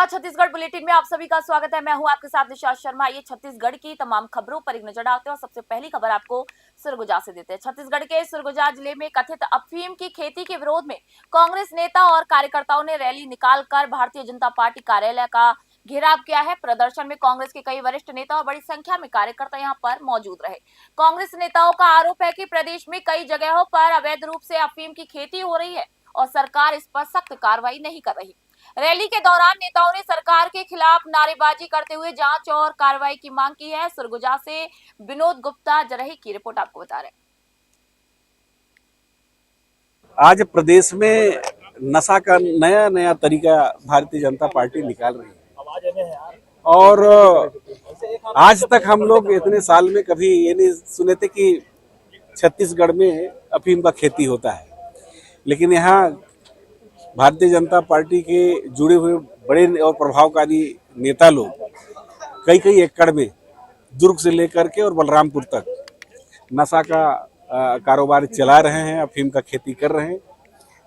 Chhattisgarh bulletin में आप सभी का स्वागत है। मैं हूं आपके साथ निशा शर्मा। ये छत्तीसगढ़ की तमाम खबरों पर एक नजर डालते हैं और सबसे पहली खबर आपको सरगुजा से देते हैं। छत्तीसगढ़ के सरगुजा जिले में कथित अफीम की खेती के विरोध में कांग्रेस नेता और कार्यकर्ताओं ने रैली निकालकर भारतीय जनता पार्टी कार्यालय का घेराव किया है। प्रदर्शन में कांग्रेस के कई वरिष्ठ नेता और बड़ी संख्या में कार्यकर्ता यहां पर मौजूद रहे। कांग्रेस नेताओं का आरोप है कि प्रदेश में कई जगहों पर अवैध रूप से अफीम की खेती हो रही है और सरकार इस पर सख्त कार्रवाई नहीं कर रही। रैली के दौरान नेताओं ने सरकार के खिलाफ नारेबाजी करते हुए जांच और कार्रवाई की मांग की है। सरगुजा से विनोद गुप्ता जरही की रिपोर्ट आपको बता रहे हैं। आज प्रदेश में नशा का नया नया तरीका भारतीय जनता पार्टी निकाल रही है और आज तक हम लोग इतने साल में कभी ये नहीं सुने थे कि छत्तीसगढ़ में अफीम का खेती होता है, लेकिन यहाँ भारतीय जनता पार्टी के जुड़े हुए बड़े और प्रभावकारी नेता लोग कई कई एकड़ में दुर्ग से लेकर के और बलरामपुर तक नशा का कारोबार चला रहे हैं, अफीम का खेती कर रहे हैं।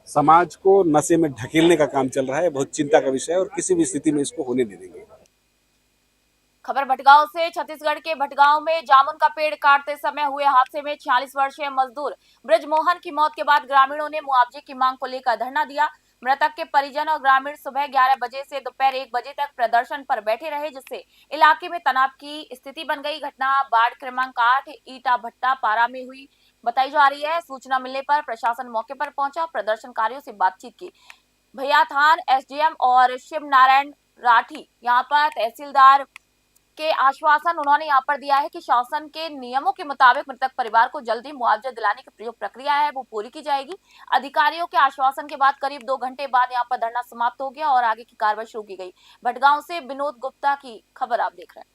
समाज को नशे में ढकेलने का काम चल रहा है। बहुत चिंता का विषय है और किसी भी स्थिति में इसको होने नहीं देंगे। खबर भटगांव से। छत्तीसगढ़ के भटगांव में जामुन का पेड़ काटते समय हुए हादसे में 46 वर्षीय मजदूर ब्रजमोहन की मौत के बाद ग्रामीणों ने मुआवजे की मांग को लेकर धरना दिया। मृतक के परिजन और ग्रामीण सुबह 11 बजे से दोपहर 1 बजे तक प्रदर्शन पर बैठे रहे, जिससे इलाके में तनाव की स्थिति बन गई। घटना वार्ड क्रमांक 8 ईटा भट्टा पारा में हुई बताई जा रही है। सूचना मिलने पर प्रशासन मौके पर पहुंचा, प्रदर्शनकारियों से बातचीत की। भैया थान एसडीएम और शिव नारायण राठी यहाँ पर तहसीलदार के आश्वासन उन्होंने यहाँ पर दिया है कि शासन के नियमों के मुताबिक मृतक परिवार को जल्दी मुआवजा दिलाने की जो प्रक्रिया है वो पूरी की जाएगी। अधिकारियों के आश्वासन के बाद करीब 2 घंटे बाद यहाँ पर धरना समाप्त हो गया और आगे की कार्रवाई शुरू की गई। भटगांव से विनोद गुप्ता की खबर आप देख रहे हैं।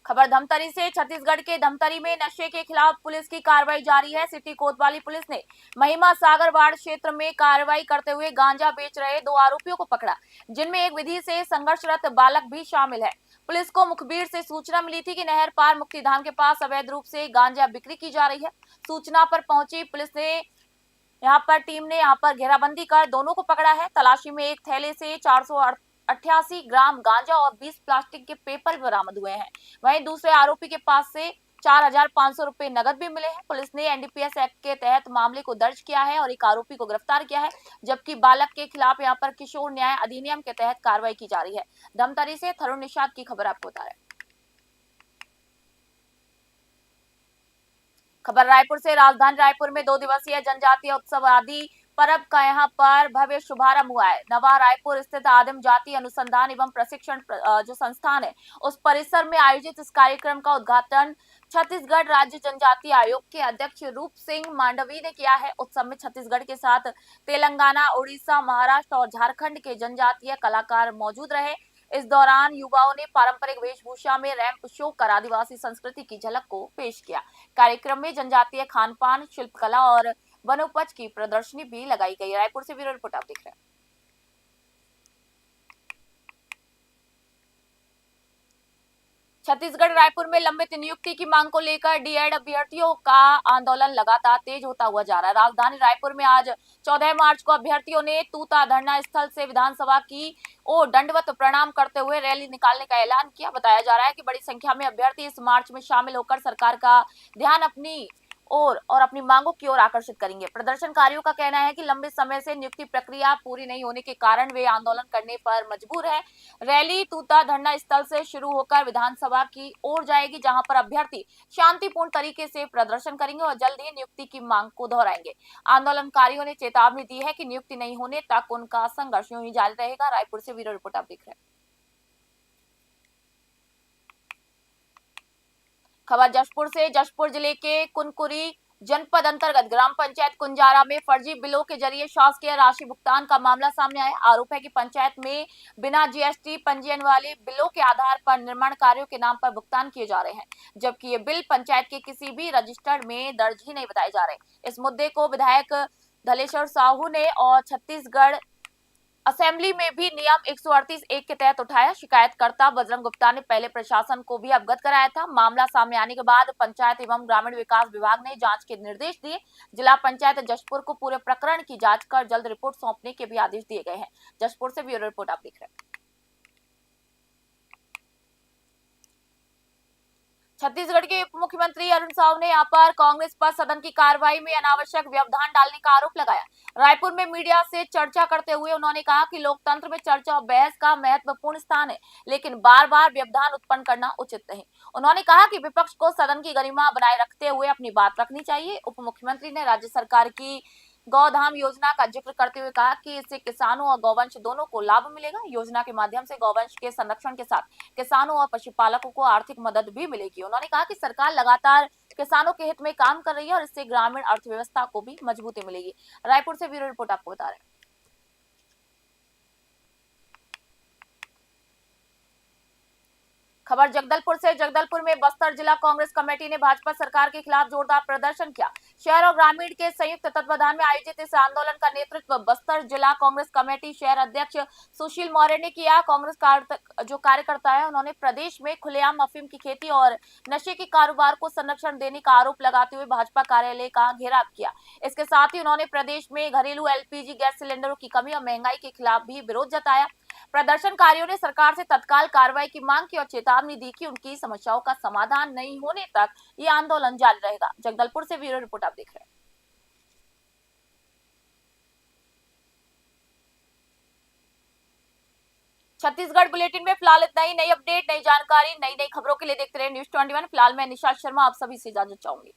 खबर धमतरी से। छत्तीसगढ़ के धमतरी में नशे के खिलाफ पुलिस की कार्रवाई जारी है। सिटी कोतवाली पुलिस ने महिमा सागर वार्ड क्षेत्र में कार्रवाई करते हुए गांजा बेच रहे 2 आरोपियों को पकड़ा, जिनमें एक विधि से संघर्षरत बालक भी शामिल है। पुलिस को मुखबिर से सूचना मिली थी कि नहर पार मुक्तिधाम के पास अवैध रूप से गांजा बिक्री की जा रही है। सूचना पर पहुंची पुलिस ने यहाँ पर टीम ने यहाँ पर घेराबंदी कर दोनों को पकड़ा है। तलाशी में एक थैले से 488 ग्राम गांजा और 20 प्लास्टिक के पेपर बरामद हुए हैं। वहीं दूसरे आरोपी के पास से 4,500 रुपए नगद भी मिले हैं। पुलिस ने एनडीपीएस एक्ट के तहत मामले को दर्ज किया है और एक आरोपी को गिरफ्तार किया है, जबकि बालक के खिलाफ यहाँ पर किशोर न्याय अधिनियम के तहत कार्रवाई की जा रही है। धमतरी से थरुण निषाद की खबर आपको बता रहे हैं। खबर रायपुर से। राजधानी रायपुर में 2 दिवसीय जनजातीय उत्सव आदि पर्व का यहाँ पर भव्य शुभारंभ हुआ है। नवा रायपुर स्थित आदिम जाति अनुसंधान एवं प्रशिक्षण जो संस्थान है उस परिसर में आयोजित इस कार्यक्रम का उद्घाटन छत्तीसगढ़ राज्य जनजातीय आयोग के अध्यक्ष रूप सिंह मांडवी ने किया है। उत्सव में छत्तीसगढ़ के साथ तेलंगाना, उड़ीसा, महाराष्ट्र और झारखंड के जनजातीय कलाकार मौजूद रहे। इस दौरान युवाओं ने पारंपरिक वेशभूषा में रैंप शो कर आदिवासी संस्कृति की झलक को पेश किया। कार्यक्रम में जनजातीय खान पान, शिल्पकला और वनोपज की प्रदर्शनी भी लगाई गई। रायपुर से ब्यूरो रिपोर्ट आप देख रहे हैं। छत्तीसगढ़ रायपुर में लंबित नियुक्ति की मांग को लेकर डीएड अभ्यर्थियों का आंदोलन लगातार तेज होता हुआ जा रहा है। राजधानी रायपुर में आज 14 मार्च को अभ्यर्थियों ने तूता धरना स्थल से विधानसभा की ओर दंडवत प्रणाम करते हुए रैली निकालने का ऐलान किया। बताया जा रहा है कि बड़ी संख्या में अभ्यर्थी इस मार्च में शामिल होकर सरकार का ध्यान अपनी और अपनी मांगों की ओर आकर्षित करेंगे। प्रदर्शनकारियों का कहना है कि लंबे समय से नियुक्ति प्रक्रिया पूरी नहीं होने के कारण वे आंदोलन करने पर मजबूर है। रैली तूता धरना स्थल से शुरू होकर विधानसभा की ओर जाएगी, जहां पर अभ्यर्थी शांतिपूर्ण तरीके से प्रदर्शन करेंगे और जल्द ही नियुक्ति की मांग को दोहराएंगे। आंदोलनकारियों ने चेतावनी दी है कि नियुक्ति नहीं होने तक उनका संघर्ष यूं ही जारी रहेगा। रायपुर से ब्यूरो रिपोर्ट आप देख रहे हैं। खबर जशपुर से। जशपुर जिले के कुनकुरी जनपद अंतर्गत ग्राम पंचायत कुंजारा में फर्जी बिलों के जरिए शासकीय राशि भुगतान का मामला सामने आया। आरोप है कि पंचायत में बिना जीएसटी पंजीयन वाले बिलों के आधार पर निर्माण कार्यों के नाम पर भुगतान किए जा रहे हैं, जबकि ये बिल पंचायत के किसी भी रजिस्टर्ड में दर्ज ही नहीं बताए जा रहे। इस मुद्दे को विधायक धलेश्वर साहू ने और छत्तीसगढ़ असेंबली में भी नियम 138(1) के तहत उठाया। शिकायतकर्ता बजरंग गुप्ता ने पहले प्रशासन को भी अवगत कराया था। मामला सामने आने के बाद पंचायत एवं ग्रामीण विकास विभाग ने जांच के निर्देश दिए। जिला पंचायत जशपुर को पूरे प्रकरण की जांच कर जल्द रिपोर्ट सौंपने के भी आदेश दिए गए हैं। जशपुर से ब्यूरो रिपोर्ट आप देख रहे हैं। छत्तीसगढ़ के उप मुख्यमंत्री अरुण साव ने यहां पर कांग्रेस पर सदन की कार्रवाई में अनावश्यक व्यवधान डालने का आरोप लगाया। रायपुर में मीडिया से चर्चा करते हुए उन्होंने कहा कि लोकतंत्र में चर्चा और बहस का महत्वपूर्ण स्थान है, लेकिन बार बार व्यवधान उत्पन्न करना उचित नहीं। उन्होंने कहा कि विपक्ष को सदन की गरिमा बनाए रखते हुए अपनी बात रखनी चाहिए। उप मुख्यमंत्री ने राज्य सरकार की गौधाम योजना का जिक्र करते हुए कहा कि इससे किसानों और गौवंश दोनों को लाभ मिलेगा। योजना के माध्यम से गौवंश के संरक्षण के साथ किसानों और पशुपालकों को आर्थिक मदद भी मिलेगी। उन्होंने कहा कि सरकार लगातार किसानों के हित में काम कर रही है और इससे ग्रामीण अर्थव्यवस्था को भी मजबूती मिलेगी। रायपुर से ब्यूरो रिपोर्ट आपको बता रहे हैं। खबर जगदलपुर से। जगदलपुर में बस्तर जिला कांग्रेस कमेटी ने भाजपा सरकार के खिलाफ जोरदार प्रदर्शन किया। शहर और ग्रामीण के संयुक्त तत्वाधान में आयोजित इस आंदोलन का नेतृत्व बस्तर जिला कांग्रेस कमेटी शहर अध्यक्ष सुशील मौर्य ने किया। कांग्रेस जो कार्यकर्ता है उन्होंने प्रदेश में खुलेआम अफीम की खेती और नशे के कारोबार को संरक्षण देने का आरोप लगाते हुए भाजपा कार्यालय का घेराव किया। इसके साथ ही उन्होंने प्रदेश में घरेलू एलपीजी गैस सिलेंडरों की कमी और महंगाई के खिलाफ भी विरोध जताया। प्रदर्शनकारियों ने सरकार से तत्काल कार्रवाई की मांग की और चेतावनी दी कि उनकी समस्याओं का समाधान नहीं होने तक ये आंदोलन जारी रहेगा। जगदलपुर से ब्यूरो रिपोर्ट आप देख रहे हैं। छत्तीसगढ़ बुलेटिन में फिलहाल इतना ही। नई अपडेट, नई जानकारी, नई नई खबरों के लिए देखते रहे न्यूज़ 21। फिलहाल मैं निशा शर्मा आप सभी से इजाजत चाहूंगी।